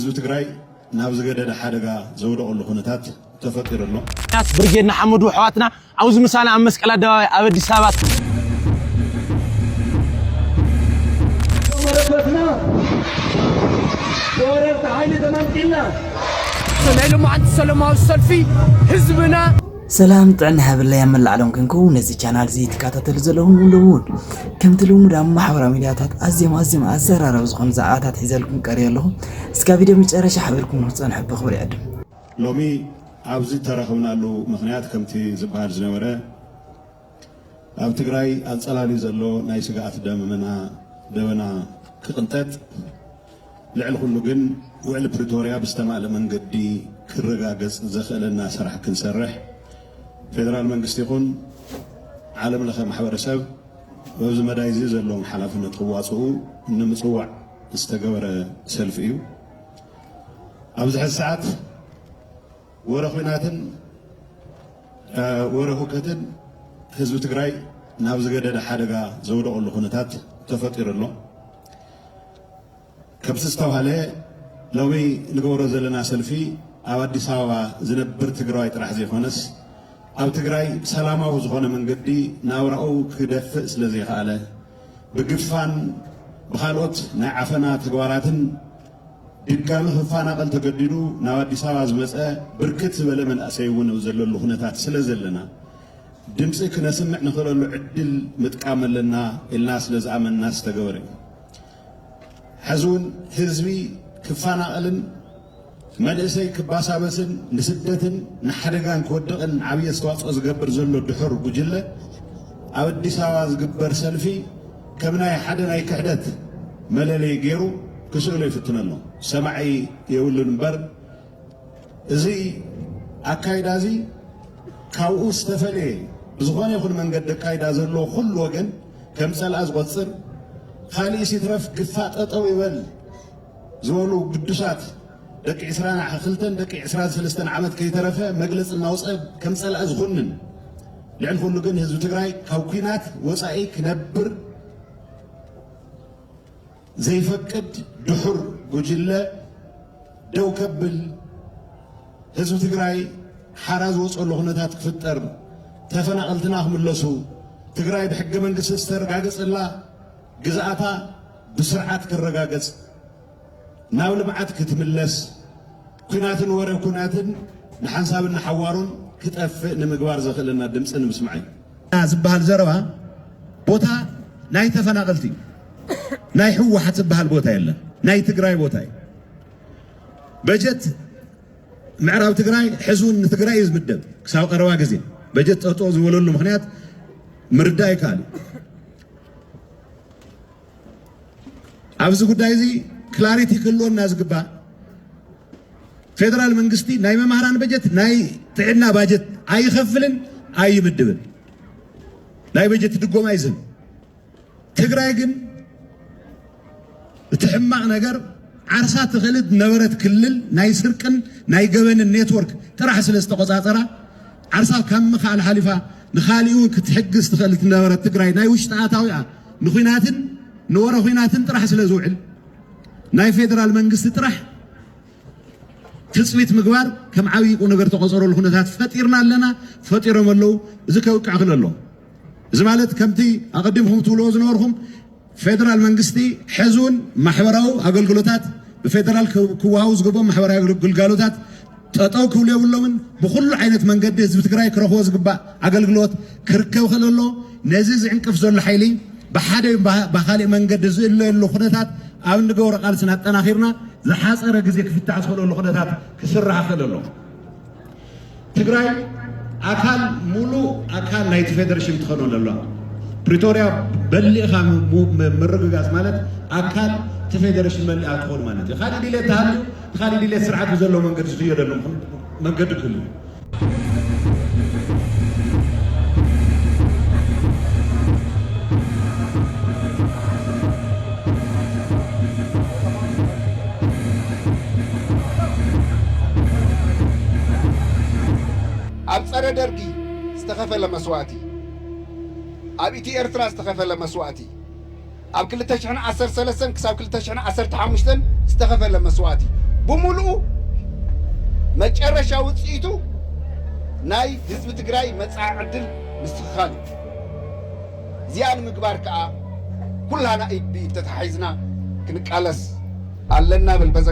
ህዝብ ትግራይ ናብ ዝገደደ ሓደጋ ዘውደቀሉ ኩነታት ተፈጢሩ ኣሎ ናስ ብርጌድና ሓመዱ ሕዋትና አውዝ ምሳና ኣብ መስቀል ኣደባባይ ኣብ አዲስ አበባ መረፈትና ወረርት ኃይል ተመንቂልና ሰላም አንተ ሰላማዊ ሰልፊ ህዝብና سلام طعنا هبلا يا مل علم كنكو نزي channel زي تكاتاتل زلون مولون كم تلوم دام محور ميدياتات ازيم ازرار زخون زعاتات حزلكم قريلو اسكا فيديو مጨረሻ حبركم نصن حب خبر يقدم لومي ابزي ترخبنالو مخنيات كمتي زبال زنوره اب تግራይ አንጸላሊ ዘሎ ናይ ስጋት ደመና ክቅንጠጥ ልዕል ኩሉ ግን ውዕል ፕሪቶሪያ ብስተማለ መንገዲ ክረጋገጽ ዘኸለና ስራሕ ክንሰርሕ ፌደራል መንግስት ይኹን ዓለም ለኸ ማሕበረሰብ ወዝ መዳይዚ ዘለዎም ሓላፍነት ክዋጽኡ ንምጽዋዕ ዝተገበረ ሰልፍ እዩ ኣብዚ ሰዓት ወረኹናትን ወረኹከትን ህዝብ ትግራይ ናብ ዝገደደ ሓደጋ ዘውደቀሉ ኩነታት ተፈጢሩ ኣሎ ከምቲ ዝተባሃለ ሎሚ ንገብሮ ዘለና ሰልፊ ኣብ አዲስ አበባ ዝነብር ትግራይ ጥራሕ ዘይኮነስ ኣብ ትግራይ ሰላማዊ ዝኾነ መንገዲ ናብራኡ ክደፍእ ስለዘይከኣለ ብግፋን ብኻልኦት ናይ ዓፈና ተግባራትን ድጋሚ ክፋናቀል ተገዲዱ ናብ አዲስ አበባ ዝመፀ ብርክት ዝበለ መንእሰይ እውን ዘለሉ ኩነታት ስለዘለና ድምፂ ክነስምዕ ንኽእለሉ ዕድል ምጥቃም ኣለና ኢልና ስለዝኣመንና ዝተገበረ እዩ ሕዚ እውን ህዝቢ ክፋናቀልን መንእሰይ ክባሳበስን ንስደትን ንሓደጋን ክወድቕን ዓብዪ ኣስተዋፅኦ ዝገብር ዘሎ ድሑር ጉጅለ ኣብ አዲስ አበባ ዝግበር ሰልፊ ከም ናይ ሓደ ናይ ክሕደት መለለይ ገይሩ ክስእሎ ይፍትን ኣሎ ሰማዒ የብሉን እምበር እዚ ኣካይዳ እዚ ካብኡ ዝተፈልየ ብዝኾነ ይኹን መንገዲ ኣካይዳ ዘሎ ኩሉ ወገን ከም ፀልኣ ዝቆፅር ካልእ ሲትረፍ ግፋእ ጠጠው ይበል ዝበሉ ቅዱሳት ደቂ 22 ደቂ 23 ዓመት ከይተረፈ መግለጽ እናውፅእ ከም ፀልኣ ዝኹንን ልዕል ኩሉ ግን ህዝቢ ትግራይ ካብ ኩናት ወፃኢ ክነብር ዘይፈቅድ ድሑር ጉጅለ ደው ከብል ህዝቢ ትግራይ ሓራ ዝወፀሉ ኩነታት ክፍጠር ተፈናቀልትና ክምለሱ ትግራይ ብሕገ መንግስቲ ዝተረጋገፀላ ግዝኣታ ብስርዓት ክረጋገጽ ናብ ልምዓት ክትምለስ ኩናትን ወረብ ኩናትን ንሓንሳብን ሓዋሩን ክጠፍእ ንምግባር ዘኽእለና ድምፂ ንምስማዕ እዩ ዝበሃል ዘረባ ቦታ ናይ ተፈናቀልቲ ናይ ሕወሓት ዝበሃል ቦታ የለን ናይ ትግራይ ቦታ እዩ በጀት ምዕራብ ትግራይ ሕዝውን ንትግራይ እዩ ዝምደብ ክሳብ ቀረባ ግዜ በጀት ጠጦ ዝበለሉ ምክንያት ምርዳእ ይከኣል ኣብዚ ጉዳይ እዚ ክላሪቲ ክህልወና ዝግባእ ፌደራል መንግስቲ ናይ መምሃራን በጀት ናይ ጥዕና ባጀት ኣይኸፍልን ኣይምድብን ናይ በጀት ድጎማ ይዝም ትግራይ ግን እቲ ሕማቕ ነገር ዓርሳ ትኽእልት ነበረት ክልል ናይ ስርቅን ናይ ገበንን ኔትወርክ ጥራሕ ስለ ዝተቆፃፀራ ዓርሳ ካብ ምኽኣል ሓሊፋ ንኻሊኡ ክትሕግዝ ትኽእልት ነበረት ትግራይ ናይ ውሽጢ ኣታዊኣ ንኹናትን ንወረ ኩናትን ጥራሕ ስለ ዝውዕል ናይ ፌደራል መንግስቲ ጥራሕ ትፅቢት ምግባር ከም ዓብዪ ቁም ነገር ተቆፀረሉ ኩነታት ፈጢርና ኣለና ፈጢሮም ኣለው እዚ ከውቅዕ ክእል ኣሎ እዚ ማለት ከምቲ ኣቐዲምኩም ትብልዎ ዝነበርኩም ፌደራል መንግስቲ ሕዝውን ማሕበራዊ ኣገልግሎታት ብፌደራል ክወሃቡ ዝግብኦም ማሕበራዊ ግልጋሎታት ጠጠው ክብሉ የብሎምን ብኩሉ ዓይነት መንገዲ ህዝቢ ትግራይ ክረኽቦ ዝግባእ ኣገልግሎት ክርከብ ክእል ኣሎ ነዚ ዝዕንቅፍ ዘሎ ሓይሊ ብሓደ ብካሊእ መንገዲ ዝእለየሉ ኩነታት ኣብ ንገብሮ ቃልስና ኣጠናኺርና ዝሓፀረ ግዜ ክፍታሕ ዝኽእለሉ ኩነታት ክስራሕ ክእል ኣሎ ትግራይ ኣካል ሙሉእ ኣካል ናይቲ ፌደሬሽን ትኾነሉ ኣሎ ፕሪቶሪያ በሊእኻ ምርግጋፅ ማለት ኣካል እቲ ፌደሬሽን መሊኣ ትኾኑ ማለት እዩ ካሊእ ድሌት ተሃልዩ ካሊእ ድሌት ስርዓት ብዘለዎ መንገዲ ዝኽየደሉ መንገዲ ክህሉ ኣብ ፀረ ደርጊ ዝተኸፈለ መስዋእቲ ኣብ ኢቲ ኤርትራ ዝተኸፈለ መስዋእቲ ኣብ 2013 ክሳብ 2015 ዝተኸፈለ መስዋእቲ بملؤ مجرشا وصيتو ناي حزب تግራይ مصاع عدل مستخال زيان مغبار كا كلنا ايدي تتحيزنا كنقالس علنا بالبز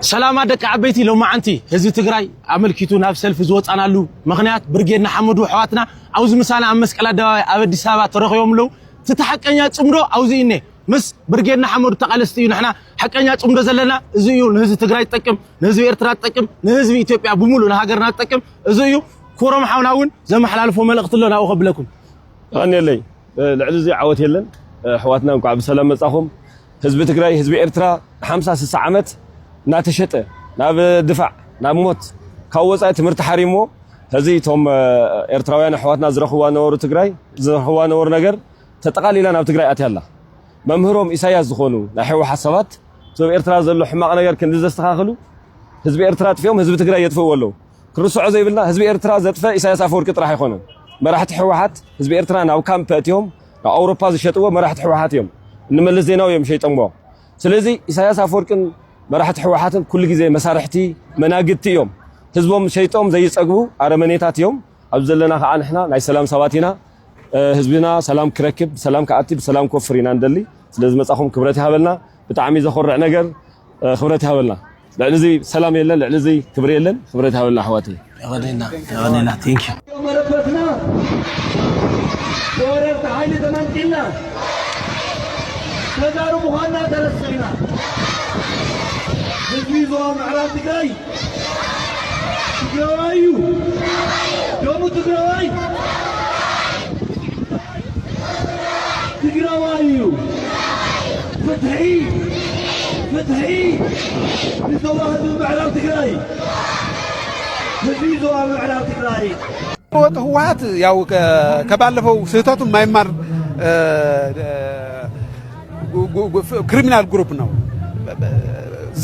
سلام عليك عبيتي لو ما عنتي هزي تግራይ አመልኪቱ ናብ ሰልፍ ዝወጣናሉ ምክንያት ብርጌድና ሐመዱ ሕዋትና አውዝ ምሳና አመስቀል አደባባይ ኣብ አዲስ አበባ ተረኺቦምሉ ተተሐቀኛ ጽምዶ አውዚኔ ምስ ብርጌድና ሐመዱ ተቃለስቲ ይሁንና ሐቀኛ ጽምዶ ዘለና እዚዩ ለህዝብ ትግራይ ተጠቅም ለህዝብ ኤርትራ ተጠቅም ለህዝብ ኢትዮጵያ በሙሉ ለሀገርና ተጠቅም እዚዩ ኮሮም ሓውናውን ዘመሐላልፎ መልእክት ለና አውኸብለኩም አንየለይ ልዕል ዚ ዓወት የለን ሕዋትና እንኳ በሰላም መጻኹም ህዝብ ትግራይ ህዝብ ኤርትራ 56 ዓመት ناتشت ناب دفاع ناب موت كوزا تمرت حريمو هذي توم إرتراويان حواتنا زرخوا نور تجراي زرخوا نور نجر تتقال لنا بتجراي أتيلا ممهرهم إسايا زخونو نحو حسابات سو إرترا زلوا حماق نجر كندز استخاخلو حزب إرترا فيهم حزب تجراي يتفولوا كرسوا عزي بالله حزب إرترا زتفا إسايا سافور كتر حيخونن ما راح تحوحات حزب إرترا ناو كام باتيهم ناو أوروبا زشتوا ما راح تحوحاتهم إنما اللي زيناو يمشي تموا سلزي إسايا سافور كن مرحت حوحاتن كل جزء مسارحتي مناقدتي يوم حزبهم شيطهم زي يصقبوا أرمنيتات يوم أبزلنا عن إحنا ناي سلام سواتنا حزبنا سلام كركب سلام كعتب سلام كفرنا ندلي لازم أخهم كبرتها هبلنا بتعمي زخور نجر خبرتها هبلنا لأن زي سلام يلا لأن زي كبر يلا خبرتها هبلنا حواتي غنينا ثانك يو مرفتنا دورت عائلة تمنتنا تجارب مهنا درسنا تجويزوا معرات تجاي تجايو دومو تجاي تجايو فتحي نتواهد معرات تجاي تجويزوا معرات تجاي ህወሓት ያው ከባለፈው ስህተቱ የማይማር ክሪሚናል ግሩፕ ነው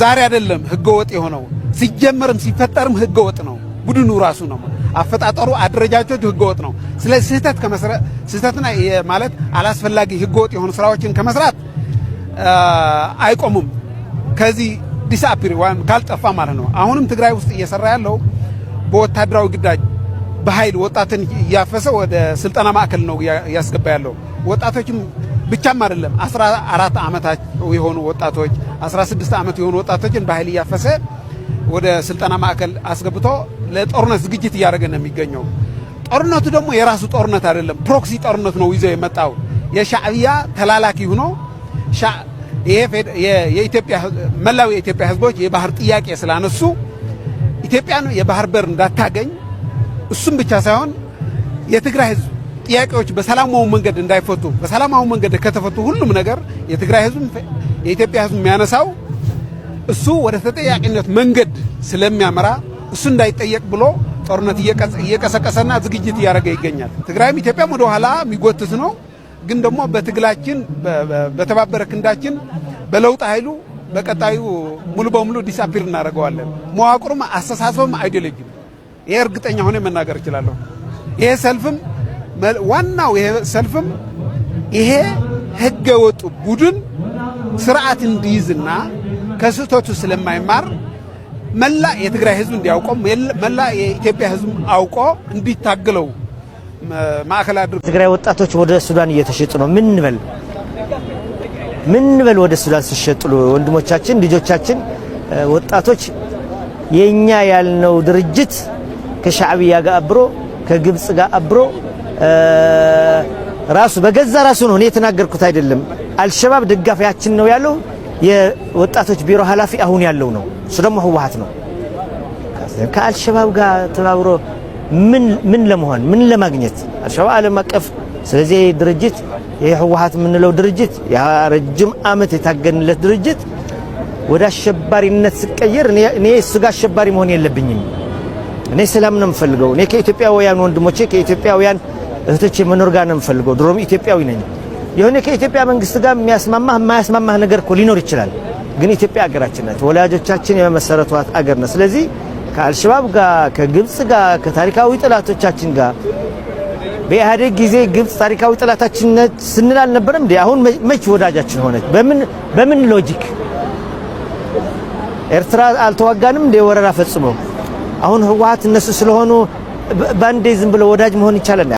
ዛሬ አይደለም ህገወጥ የሆነው ሲጀመርም ሲፈጠርም ህገወጥ ነው ቡድኑ ራሱ ነው አፈጣጠሩ አደረጃጀቱ ህገወጥ ነው ስለዚህ ስህተትና ማለት አላስፈላጊ ህገወጥ የሆኑ ስራዎችን ከመስራት አይቆሙም ከዚህ ዲስአፒር ወይም ካልጠፋ ማለት ነው አሁንም ትግራይ ውስጥ እየሰራ ያለው በወታደራዊ ግዳጅ በኃይል ወጣትን ያፈሰ ወደ ስልጠና ማዕከል ነው ያስገባ ያለው ወጣቶችም ብቻም አይደለም 14 አመታት የሆኑ ወጣቶች 16 አመት የሆኑ ወጣቶችን በኃይል ያፈሰ ወደ ስልጠና ማዕከል አስገብቶ ለጦርነት ዝግጅት እያደረገ ነው የሚገኘው ጦርነቱ ደግሞ የራሱ ጦርነት አይደለም ፕሮክሲ ጦርነት ነው ይዘው የመጣው የሻዕቢያ ተላላኪ ሆኖ የኢትዮጵያ መላው የኢትዮጵያ ህዝቦች የባህር ጥያቄ ስላነሱ ኢትዮጵያን የባህር በር እንዳታገኝ እሱም ብቻ ሳይሆን የትግራይ ህዝብ ጥያቄዎች በሰላማዊ መንገድ እንዳይፈቱ በሰላማዊ መንገድ ከተፈቱ ሁሉም ነገር የትግራይ ህዝብ የኢትዮጵያ ህዝብ የሚያነሳው እሱ ወደ ተጠያቂነት መንገድ ስለሚያመራ እሱ እንዳይጠየቅ ብሎ ጦርነት እየቀሰቀሰና ዝግጅት እያደረገ ይገኛል ትግራይም ኢትዮጵያም ወደ ኋላ የሚጎትት ነው ግን ደግሞ በትግላችን በተባበረ ክንዳችን በለውጥ ኃይሉ በቀጣዩ ሙሉ በሙሉ ዲስአፒር እናደርገዋለን መዋቅሩም አስተሳሰብም አይዲዮሎጂም ይሄ እርግጠኛ ሆነ መናገር እችላለሁ ይሄ ሰልፍም ዋናው ይሄ ሰልፍም ይሄ ህገ ወጡ ቡድን ስርዓት እንዲይዝና ከስህተቱ ስለማይማር መላ የትግራይ ህዝብ እንዲያውቀው መላ የኢትዮጵያ ህዝብ አውቆ እንዲታገለው ማዕከል አድርጎ ትግራይ ወጣቶች ወደ ሱዳን እየተሸጡ ነው ምን እንበል ምን በል ወደ ሱዳን ሲሸጥሉ ወንድሞቻችን ልጆቻችን ወጣቶች የኛ ያልነው ድርጅት ከሻዕቢያ ጋር አብሮ ከግብጽ ጋር አብሮ ራሱ በገዛ ራሱ ነው እኔ የተናገርኩት አይደለም አልሸባብ ደጋፊያችን ነው ያለው የወጣቶች ቢሮ ኃላፊ አሁን ያለው ነው እሱ ደግሞ ህወሓት ነው ከአልሸባብ ጋር ተባብሮ ምን ለመሆን ምን ለማግኘት አልሸባብ ዓለም አቀፍ ስለዚህ ድርጅት የህወሓት ምንለው ድርጅት ያ ረጅም አመት የታገንለት ድርጅት ወደ አሸባሪነት ሲቀየር እኔ እሱ ጋር አሸባሪ መሆን የለብኝም እኔ ሰላም ነው የምፈልገው እኔ ከኢትዮጵያውያን ወንድሞቼ ከኢትዮጵያውያን እህቶቼ መኖር ጋር ነው የምፈልገው ድሮም ኢትዮጵያዊ ነኝ የሆነ ከኢትዮጵያ መንግስት ጋር የማያስማማህ ነገር እኮ ሊኖር ይችላል ግን ኢትዮጵያ ሀገራችን ናት ወላጆቻችን የመሰረቷት ሀገር ነው ስለዚህ ከአልሸባብ ጋር ከግብጽ ጋር ከታሪካዊ ጠላቶቻችን ጋር በኢህአዴግ ጊዜ ግብጽ ታሪካዊ ጠላታችን ስንል አልነበረም እንዴ አሁን መች ወዳጃችን ሆነች በምን ሎጂክ ኤርትራ አልተዋጋንም እንደ ወረራ ፈጽሞ አሁን ህወሓት እነሱ ስለሆኑ ባንዴ ዝም ብሎ ወዳጅ መሆን ይቻላል